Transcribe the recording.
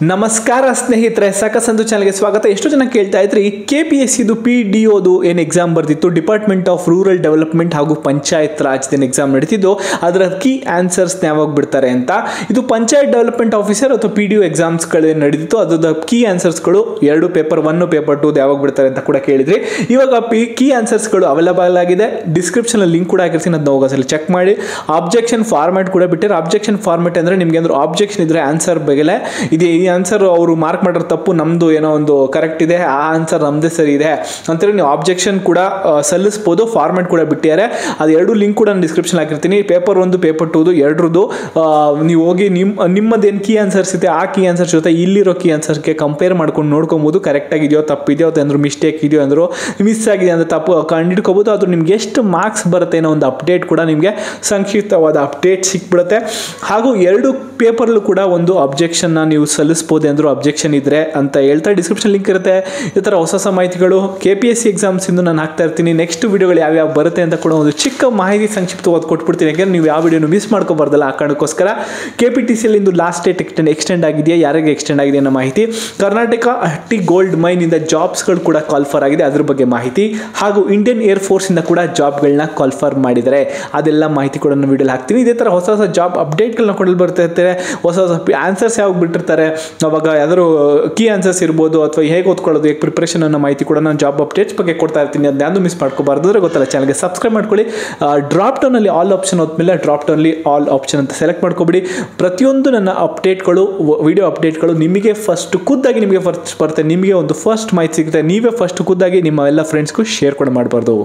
ನಮಸ್ಕಾರ ಸ್ನೇಹಿತರೆ, ಸಾಕಸಂದು ಚಾನಲ್ಗೆ ಸ್ವಾಗತ. ಎಷ್ಟು ಜನ ಕೇಳ್ತಾ ಇದ್ರಿ KPSCದು PDOದು ಏನು ಎಕ್ಸಾಮ್ ಬರ್ತಿತ್ತು, ಡಿಪಾರ್ಟ್ಮೆಂಟ್ ಆಫ್ ರೂರಲ್ ಡೆವಲಪ್ಮೆಂಟ್ ಹಾಗೂ ಪಂಚಾಯತ್ ರಾಜ್ ಎಕ್ಸಾಮ್ ನಡೀತಿದ್ದು, ಅದರ ಕೀ ಆನ್ಸರ್ಸ್ ಯಾವಾಗ ಬಿಡ್ತಾರೆ ಅಂತ. ಇದು ಪಂಚಾಯತ್ ಡೆವಲಪ್ಮೆಂಟ್ ಆಫೀಸರ್ ಅಥವಾ PDO ಎಕ್ಸಾಮ್ಸ್ಗಳು ನಡೀತಿತ್ತು, ಅದ್ರ ಕೀ ಆನ್ಸರ್ಸ್ಗಳು ಎರಡು ಪೇಪರ್ 1 ಪೇಪರ್ 2 ಯಾವಾಗ ಬಿಡ್ತಾರೆ ಅಂತ ಕೂಡ ಕೇಳಿದ್ರಿ. ಇವಾಗ ಕೀ ಆನ್ಸರ್ಸ್ಗಳು ಅವೈಲಬಲ್ ಆಗಿದೆ, ಡಿಸ್ಕ್ರಿಪ್ಷನ್ ಲಿಂಕ್ ಕೂಡ ಆಗಿರ್ತೀನಿ, ಅದನ್ನ ಹೋಗೋಸಲಿ ಚೆಕ್ ಮಾಡಿ. ಆಬ್ಜೆಕ್ಷನ್ ಫಾರ್ಮ್ಯಾಟ್ ಕೂಡ ಬಿಟ್ಟಿರೋ. ಆಬ್ಜೆಕ್ಷನ್ ಫಾರ್ಮ್ಯಾಟ್ ಅಂದರೆ ನಿಮಗೆ ಅಂದ್ರೆ ಆಬ್ಜೆಕ್ಷನ್ ಇದ್ರೆ ಆನ್ಸರ್ ಬಗ್ಗೆ ಇದೆ, ಈ ಆನ್ಸರ್ ಅವರು ಮಾರ್ಕ್ ಮಾಡಿರೋ ತಪ್ಪು, ನಮ್ದು ಏನೋ ಒಂದು ಕರೆಕ್ಟ್ ಇದೆ, ಆ ಆನ್ಸರ್ ನಮ್ದೇ ಸರಿ ಇದೆ ಅಂತೇಳಿ ನೀವು ಆಬ್ಜೆಕ್ಷನ್ ಕೂಡ ಸಲ್ಲಿಸಬಹುದು. ಫಾರ್ಮ್ಯಾಟ್ ಕೂಡ ಬಿಟ್ಟಿದ್ದಾರೆ, ಅದು ಎರಡು ಲಿಂಕ್ ಕೂಡ ನಾನು ಡಿಸ್ಕ್ರಿಪ್ಷನ್ ಹಾಕಿರ್ತೀನಿ. ಪೇಪರ್ 1 ಪೇಪರ್ 2 ಎರಡರದ್ದು ನೀವು ಹೋಗಿ ನಿಮ್ಮದೇನು ಕೀ ಆನ್ಸರ್ಸ್ ಇದೆ ಆ ಕೀ ಆನ್ಸರ್ಸ್ ಜೊತೆ ಇಲ್ಲಿರೋ ಕೀ ಆನ್ಸರ್ಸ್ಗೆ ಕಂಪೇರ್ ಮಾಡ್ಕೊಂಡು ನೋಡ್ಕೊಬೋದು. ಕರೆಕ್ಟಾಗಿ ಇದೆಯೋ ತಪ್ಪಿದೆಯೋ ಅಂದ್ರೂ ಮಿಸ್ಟೇಕ್ ಇದೆಯೋ ಅಂದರೂ ಮಿಸ್ ಆಗಿದೆ ಅಂತ ತಪ್ಪು ಕಂಡುಹಿಡ್ಕೋಬೋದು. ಅದು ನಿಮ್ಗೆ ಎಷ್ಟು ಮಾರ್ಕ್ಸ್ ಬರುತ್ತೆ ಅನ್ನೋ ಒಂದು ಅಪ್ಡೇಟ್ ಕೂಡ ನಿಮಗೆ ಸಂಕ್ಷಿಪ್ತವಾದ ಅಪ್ಡೇಟ್ ಸಿಕ್ಬಿಡುತ್ತೆ. ಹಾಗೂ ಎರಡು ಪೇಪರ್ಲು ಕೂಡ ಒಂದು ಅಬ್ಜೆಕ್ಷನ್ನ ನೀವು ಸಲ್ಲಿಸ್ಬೋದು ಅಂದರೂ ಅಬ್ಜೆಕ್ಷನ್ ಇದ್ರೆ ಅಂತ ಹೇಳ್ತಾ ಡಿಸ್ಕ್ರಿಪ್ಷನ್ ಲಿಂಕ್ ಇರುತ್ತೆ. ಈ ಥರ ಹೊಸ ಮಾಹಿತಿಗಳು KPSC ಎಕ್ಸಾಮ್ಸ್ ಇಂದು ನಾನು ಹಾಕ್ತಾ ಇರ್ತೀನಿ. ನೆಕ್ಸ್ಟ್ ವಿಡಿಯೋಗಳು ಯಾವ್ಯಾವ ಬರುತ್ತೆ ಅಂತ ಕೂಡ ಒಂದು ಚಿಕ್ಕ ಮಾಹಿತಿ ಸಂಕ್ಷಿಪ್ತವಾಗಿ ಕೊಟ್ಬಿಡ್ತೀನಿ, ಯಾಕೆಂದ್ರೆ ನೀವು ಯಾವ ವಿಡಿಯೋನು ಮಿಸ್ ಮಾಡ್ಕೋಬಾರ್ದಲ್ಲ, ಆ ಕಾರಣಕ್ಕೋಸ್ಕರ. KPTCL ಇಂದು ಲಾಸ್ಟ್ ಡೇಟ್ ಎಕ್ಸ್ಟೆಂಡ್ ಆಗಿದೆಯಾ, ಯಾರಿಗೆ ಎಕ್ಸ್ಟೆಂಡ್ ಆಗಿದೆ ಅನ್ನೋ ಮಾಹಿತಿ. ಕರ್ನಾಟಕ ಹಟ್ಟಿ ಗೋಲ್ಡ್ ಮೈನ್ ಇಂದ ಜಾಬ್ಸ್ಗಳು ಕೂಡ ಕಾಲ್ಫರ್ ಆಗಿದೆ, ಅದ್ರ ಬಗ್ಗೆ ಮಾಹಿತಿ. ಹಾಗೂ ಇಂಡಿಯನ್ ಏರ್ ಫೋರ್ಸ್ ಇಂದ ಕೂಡ ಜಾಬ್ಗಳನ್ನ ಕಾಲ್ಫರ್ ಮಾಡಿದ್ದಾರೆ, ಅದೆಲ್ಲ ಮಾಹಿತಿ ಕೂಡ ನಾನು ವಿಡಿಯೋಲಿ ಹಾಕ್ತೀನಿ. ಇದೇ ಥರ ಹೊಸ ಹೊಸ ಜಾಬ್ ಅಪ್ಡೇಟ್ಗಳನ್ನ ಕೊಡಲು ಬರ್ತಾ ಇರ್ತಾರೆ. ಹೊಸ ಹೊಸ ಆನ್ಸರ್ಸ್ ಯಾವಾಗ ಬಿಟ್ಟಿರ್ತಾರೆ, ಅವಾಗ ಯಾವ್ದಾದ್ರು ಕೀ ಆನ್ಸರ್ಸ್ ಇರ್ಬೋದು ಅಥವಾ ಹೇಗೆ ಓದ್ಕೊಳ್ಳೋದು, ಹೇಗೆ ಪ್ರಿಪ್ರೇಷನ್ ಅನ್ನೋ ಮಾಹಿತಿ ಕೂಡ ನಾನು ಜಾಬ್ ಅಪ್ಡೇಟ್ಸ್ ಬಗ್ಗೆ ಕೊಡ್ತಾ ಇರ್ತೀನಿ. ಅದನ್ನ ಯಾವುದು ಮಿಸ್ ಮಾಡ್ಕೋಬಾರ್ದು. ಅಂದರೆ ಗೊತ್ತಲ್ಲ, ಚಾನಲ್ಗೆ ಸಬ್ಸ್ಕ್ರೈಬ್ ಮಾಡ್ಕೊಳ್ಳಿ. ಡ್ರಾಪ್ ಡೌನಲ್ಲಿ ಆಲ್ ಆಪ್ಷನ್ ಹೋದ್ಮೇಲೆ ಡ್ರಾಪ್ ಡೌನಲ್ಲಿ ಆಲ್ ಆಪ್ಷನ್ ಅಂತ ಸೆಲೆಕ್ಟ್ ಮಾಡ್ಕೊಬಿಡಿ. ಪ್ರತಿಯೊಂದು ನನ್ನ ಅಪ್ಡೇಟ್ಗಳು, ವಿಡಿಯೋ ಅಪ್ಡೇಟ್ಗಳು ನಿಮಗೆ ಫಸ್ಟ್ ಖುದ್ದಾಗಿ ನಿಮಗೆ ಫಸ್ಟ್ ಬರುತ್ತೆ, ನಿಮಗೆ ಒಂದು ಫಸ್ಟ್ ಮಾಹಿತಿ ಸಿಗುತ್ತೆ. ನೀವೇ ಫಸ್ಟ್ ಖುದ್ದಾಗಿ ನಿಮ್ಮ ಎಲ್ಲ ಫ್ರೆಂಡ್ಸ್ಗೂ ಶೇರ್ ಕೂಡ ಮಾಡಬಾರ್ದು.